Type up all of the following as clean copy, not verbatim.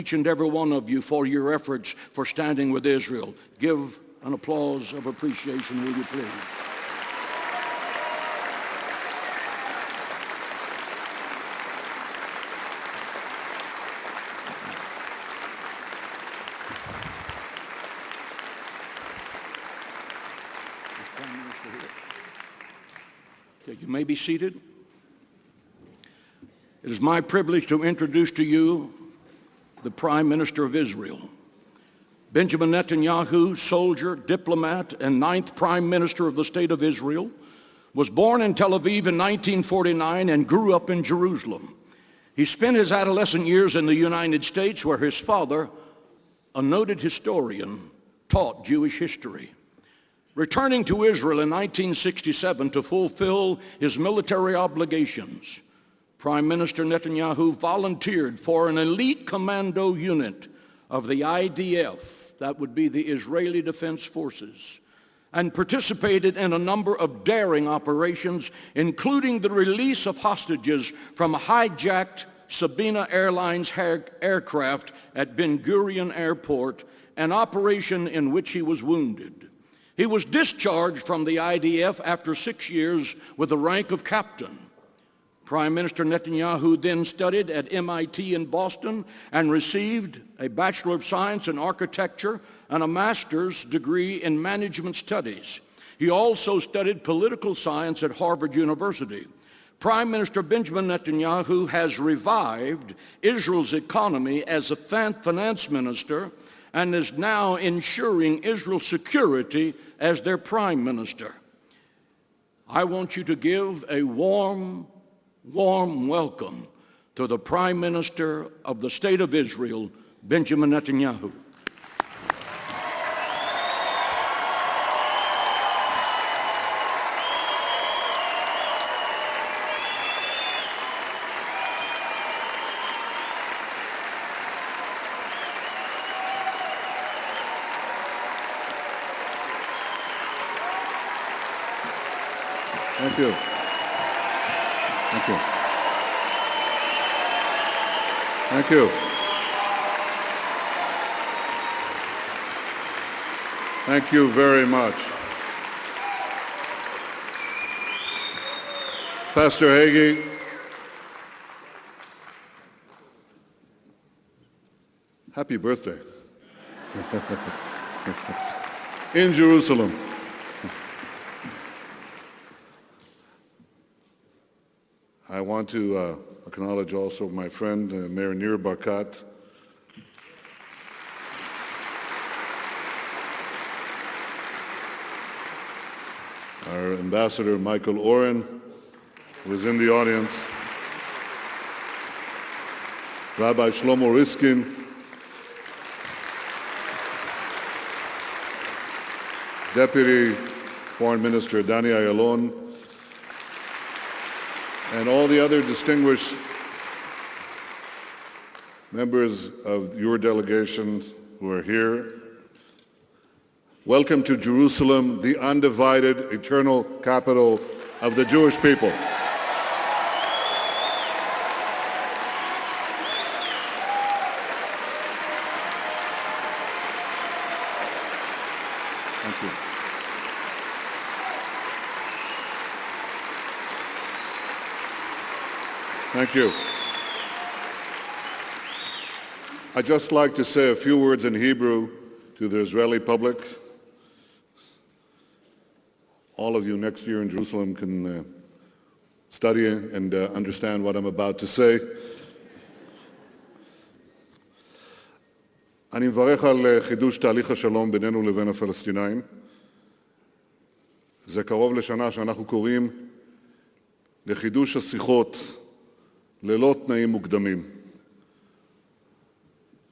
Each and every one of you for your efforts for standing with Israel. Give an applause of appreciation, will you please? Okay, you may be seated. It is my privilege to introduce to you the Prime Minister of Israel. Benjamin Netanyahu, soldier, diplomat, and ninth Prime Minister of the State of Israel, was born in Tel Aviv in 1949 and grew up in Jerusalem. He spent his adolescent years in the United States, where his father, a noted historian, taught Jewish history. Returning to Israel in 1967 to fulfill his military obligations, Prime Minister Netanyahu volunteered for an elite commando unit of the IDF, that would be the Israeli Defense Forces, and participated in a number of daring operations, including the release of hostages from a hijacked Sabina Airlines aircraft at Ben Gurion Airport, an operation in which he was wounded. He was discharged from the IDF after 6 years with the rank of captain. Prime Minister Netanyahu then studied at MIT in Boston and received a Bachelor of Science in Architecture and a master's degree in Management Studies. He also studied political science at Harvard University. Prime Minister Benjamin Netanyahu has revived Israel's economy as a finance minister and is now ensuring Israel's security as their prime minister. I want you to give a warm welcome to the Prime Minister of the State of Israel, Benjamin Netanyahu. Thank you. Thank you. Thank you. Thank you very much. Pastor Hagee, happy birthday. In Jerusalem. I want to acknowledge also my friend, Mayor Nir Barkat. Our Ambassador Michael Oren, who is in the audience. Rabbi Shlomo Riskin. Deputy Foreign Minister Dani Ayalon, and all the other distinguished members of your delegation who are here. Welcome to Jerusalem, the undivided, eternal capital of the Jewish people. Thank you. Thank you. I'd just like to say a few words in Hebrew to the Israeli public. All of you next year in Jerusalem can study and understand what I'm about to say. אני מברך על חידוש תהליך השלום בינינו לבין הפלסטינאים. זה קרוב לשנה שאנחנו קוראים לחידוש השיחות ללא תנאים מוקדמים.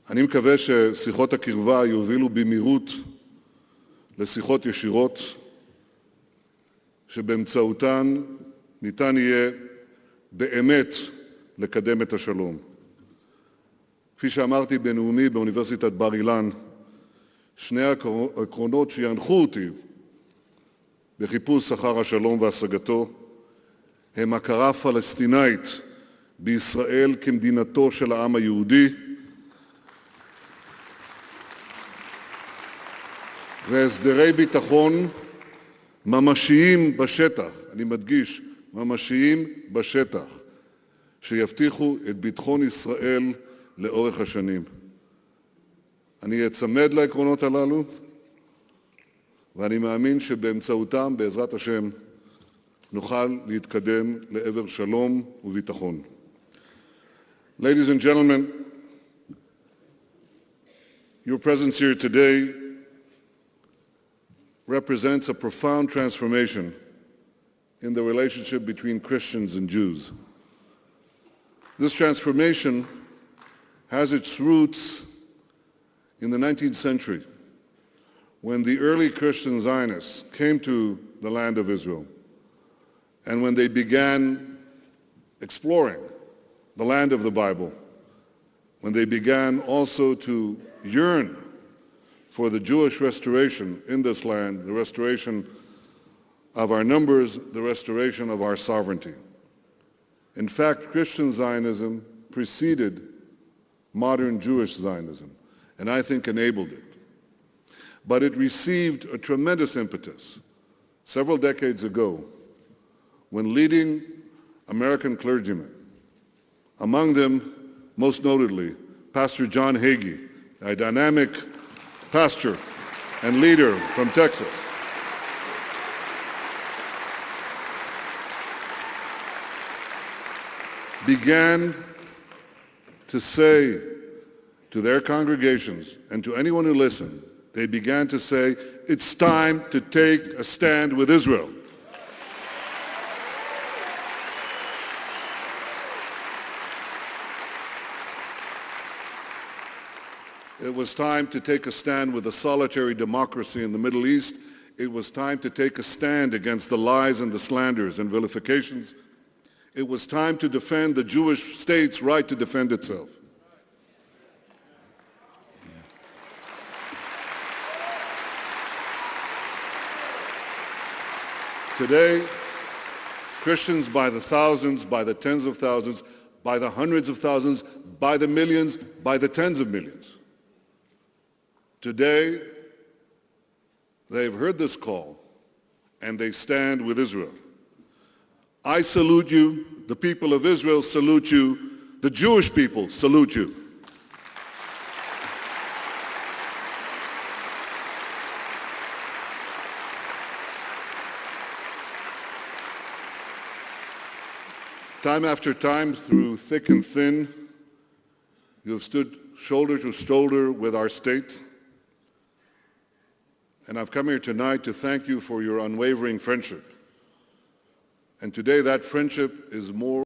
אני מקווה ששיחות הקרבה יובילו במהירות לשיחות ישירות, שבאמצעותן ניתן יהיה באמת לקדם את השלום. כפי שאמרתי בנאומי באוניברסיטת בר אילן, שני העקרונות שינחו אותי בחיפוש אחר השלום והשגתו הם הכרה פלסטינאית בישראל כמדינתו של העם היהודי והסדרי ביטחון ממשיים בשטח, אני מדגיש, ממשיים בשטח, שיבטיחו את ביטחון ישראל לאורך השנים. אני אצמד לעקרונות הללו, ואני מאמין שבאמצעותם, בעזרת השם, נוכל להתקדם לעבר שלום וביטחון. Ladies and gentlemen, your presence here today represents a profound transformation in the relationship between Christians and Jews. This transformation has its roots in the 19th century, when the early Christian Zionists came to the land of Israel, and when they began exploring the land of the Bible, when they began also to yearn for the Jewish restoration in this land, the restoration of our numbers, the restoration of our sovereignty. In fact, Christian Zionism preceded modern Jewish Zionism, and I think enabled it. But it received a tremendous impetus several decades ago when leading American clergymen, among them, most notably, Pastor John Hagee, a dynamic pastor and leader from Texas, began to say to their congregations and to anyone who listened, they began to say, it's time to take a stand with Israel. It was time to take a stand with a solitary democracy in the Middle East. It was time to take a stand against the lies and the slanders and vilifications. It was time to defend the Jewish state's right to defend itself. Today, Christians by the thousands, by the tens of thousands, by the hundreds of thousands, by the millions, by the tens of millions. Today, they've heard this call, and they stand with Israel. I salute you, the people of Israel salute you, the Jewish people salute you. Time after time, through thick and thin, you have stood shoulder to shoulder with our state. And I've come here tonight to thank you for your unwavering friendship. And today that friendship is more